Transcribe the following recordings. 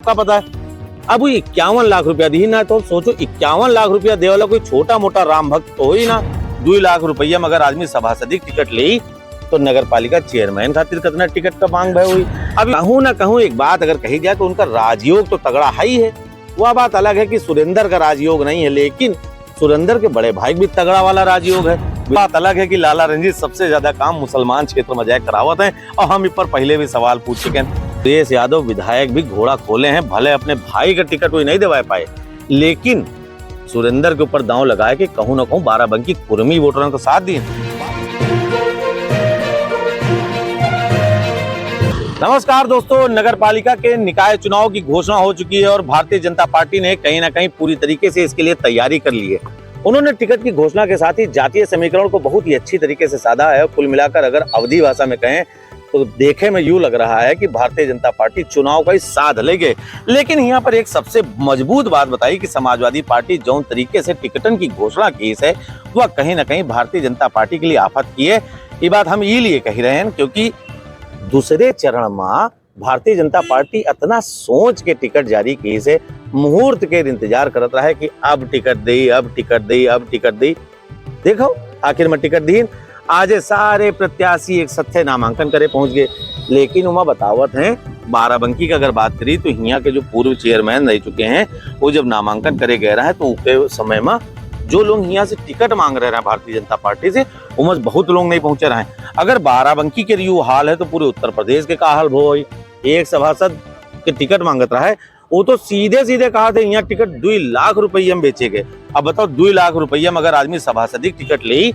सबका पता है। अब 51 लाख रुपया दी ना, तो सोचो 51 लाख रुपया दे वाला कोई छोटा मोटा राम भक्त तो हो ही ना। 2 लाख रुपया मगर आदमी सभासदी टिकट ले तो नगर पालिका चेयरमैन खातिर कितना टिकट का मांग भय हुई। अब कहूँ ना कहूँ एक बात अगर कही जाए तो उनका राजयोग तो तगड़ा ही है। वह बात अलग है कि सुरेंद्र का राजयोग नहीं है, लेकिन सुरेंद्र के बड़े भाई भी तगड़ा वाला राजयोग है। बात अलग है कि लाला रंजीत सबसे ज्यादा काम मुसलमान क्षेत्र में जाए करावत है, और हम इस पर पहले भी सवाल पूछ चुके हैं। सुरेश यादव विधायक भी घोड़ा खोले हैं, भले अपने भाई का टिकट कोई नहीं दिवा पाए, लेकिन सुरेंद्र के ऊपर दांव लगाए कि कहूँ ना कहूँ बाराबंकी कुर्मी वोटरों को साथ दिए। नमस्कार दोस्तों, नगर पालिका के निकाय चुनाव की घोषणा हो चुकी है और भारतीय जनता पार्टी ने कहीं ना कहीं पूरी तरीके से इसके लिए तैयारी कर ली है। उन्होंने टिकट की घोषणा के साथ ही जातीय समीकरण को बहुत ही अच्छी तरीके से साधा है। कुल मिलाकर अगर अवधी भाषा में कहें तो देखे में यूं लग रहा है कि भारतीय जनता पार्टी चुनाव का ही साध लेंगे। लेकिन यहाँ पर एक सबसे मजबूत बात बताई कि समाजवादी पार्टी जौन तरीके से टिकटन की घोषणा की है वह कहीं ना कहीं भारतीय जनता पार्टी के लिए आफत की है। ये बात हम ये लिए कह रहे हैं क्योंकि दूसरे चरण में भारतीय जनता पार्टी इतना सोच के टिकट जारी की से मुहूर्त के इंतजार करत रहा है कि अब टिकट दी, अब टिकट दी, अब टिकट दी। देखो आखिर में टिकट दी। आज सारे प्रत्याशी एक सत्य नामांकन करे पहुंच गए, लेकिन उमा बतावत हैं बाराबंकी की अगर बात करी तो यहाँ के जो पूर्व चेयरमैन रह चुके हैं वो जब नामांकन करे गए रहे तो उनके समय में जो लोग यहाँ से टिकट मांग रहे हैं भारतीय जनता पार्टी से उमस बहुत लोग नहीं पहुंचे रहे। अगर बाराबंकी के रियू हाल है तो पूरे उत्तर प्रदेश के का हाल हो। एक सभासद के टिकट मांगत रहा है, वो तो सीधे सीधे कहा थे यहाँ टिकट 2 लाख रुपये में बेचेगे। अब बताओ 2 लाख रुपया में अगर आदमी सभासदी टिकट ले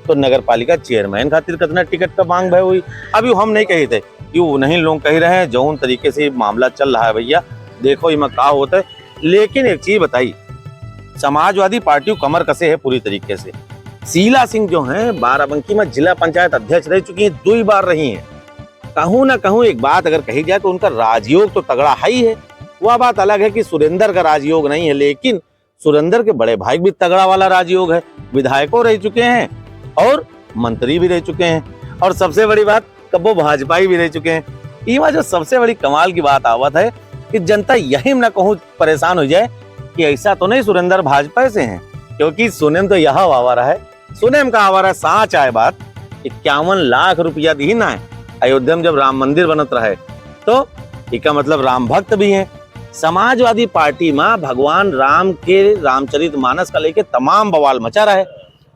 तो नगर पालिका चेयरमैन खातिर कितना टिकट का मांग भय हुई। अभी हम नहीं कहे थे कि वो नहीं लोग कह रहे हैं जौन तरीके से मामला चल रहा है भैया देखो इमा का होता है। लेकिन एक चीज बताई, समाजवादी पार्टी कमर कसे है पूरी तरीके से। शीला सिंह जो हैं बाराबंकी में जिला पंचायत अध्यक्ष रह चुकी हैं, 2 बार रही हैं। कहूँ ना कहूँ एक बात अगर कही जाए तो उनका राजयोग तो तगड़ा ही है। वह बात अलग है कि सुरेंद्र का राजयोग नहीं है, लेकिन सुरेंद्र के बड़े भाई भी तगड़ा वाला राजयोग है। विधायकों रह चुके हैं और मंत्री भी रह चुके हैं, और सबसे बड़ी बात कब्बो भाजपाई भी रह चुके हैं। ये जो सबसे बड़ी कमाल की बात आवत है कि जनता यही ना कहूँ परेशान हो जाए कि ऐसा तो नहीं सुरेंद्र भाजपा से हैं, क्योंकि सुनेम तो यह आवारा है। सुनेम का आवारा साच आए बात 51 लाख रुपया दी ना है। अयोध्या में जब राम मंदिर बनत रहे तो इसका मतलब राम भक्त भी हैं। समाजवादी पार्टी में भगवान राम के रामचरितमानस का लेके तमाम बवाल मचा रहा है।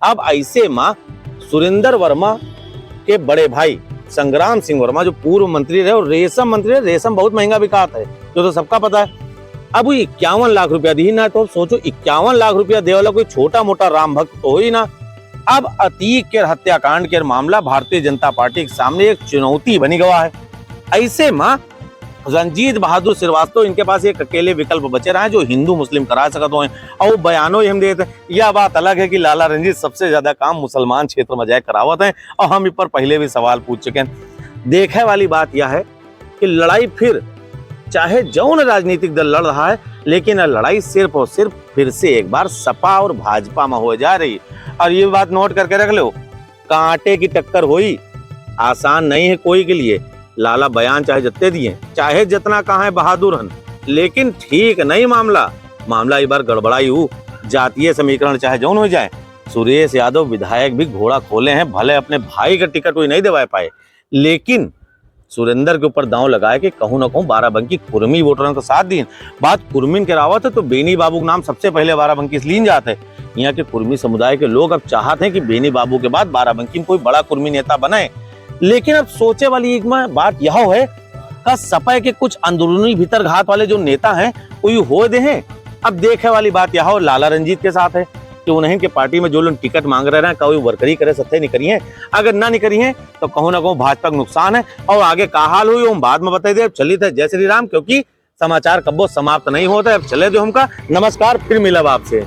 अब ऐसे में सुरेंद्र वर्मा के बड़े भाई संग्राम सिंह वर्मा जो पूर्व मंत्री रहे और रेशम मंत्री रहे, रेशम बहुत महंगा बिकाता है जो तो सबका पता है। अब 51 लाख रुपया दी ना, तो सोचो 51 लाख रुपया दे वाला कोई छोटा मोटा राम भक्त तो हो ही ना। अब अतीक के हत्याकांड के मामला भारतीय जनता पार्टी के सामने एक चुनौती बनी गवा है। ऐसे में रंजीत बहादुर श्रीवास्तव इनके पास एक अकेले विकल्प बचे रहे हैं जो हिंदू मुस्लिम करा सकते हो, और वो बयानों ही हम देते हैं। यह बात अलग है कि लाला रंजीत सबसे ज्यादा काम मुसलमान क्षेत्र में जाए करावत है, और हम इस पर पहले भी सवाल पूछ चुके हैं। देखे वाली बात यह है कि लड़ाई फिर चाहे जौन राजनीतिक दल लड़ रहा है, लेकिन लड़ाई सिर्फ और सिर्फ फिर से एक बार सपा और भाजपा में हो जा रही। और ये बात नोट करके रख लो, कांटे की टक्कर हुई, आसान नहीं है कोई के लिए। लाला बयान चाहे जितने दिए, चाहे जितना कहा है बहादुर हन, लेकिन ठीक नहीं मामला एक बार गड़बड़ाई हो। जातीय समीकरण चाहे जौन हो जाए, सुरेश यादव विधायक भी घोड़ा खोले हैं, भले अपने भाई का टिकट कोई नहीं दिवा पाए, लेकिन सुरेंद्र के ऊपर दांव लगाए कि कहूँ ना कहूँ बाराबंकी कुर्मी वोटरों को साथ दिए। बात कुर्मीन के रावत है तो बेनी बाबू का नाम सबसे पहले बाराबंकी से लीन जाते हैं। यहाँ के कुर्मी समुदाय के लोग अब चाहते हैं कि बेनी बाबू के बाद बाराबंकी में कोई बड़ा कुर्मी नेता बने। लेकिन अब सोचे वाली एक बात यह है कि सपा के कुछ अंदरूनी भीतर घात वाले जो नेता हैं वो यू हो दे हैं। अब देखे वाली बात यह हो लाला रंजीत के साथ है कि उन्हें के पार्टी में जो लोग टिकट मांग रहे हैं कोई वर्करी करे सत्य नहीं करी है। अगर ना नहीं करी है तो कहूँ ना कहूँ भाजपा का नुकसान है, और आगे का हाल हुई हम बाद में बता दे। चलिए थे जय श्री राम, क्योंकि समाचार कब्बो समाप्त नहीं होता है। अब चले दो हमका, नमस्कार, फिर मिलब आपसे।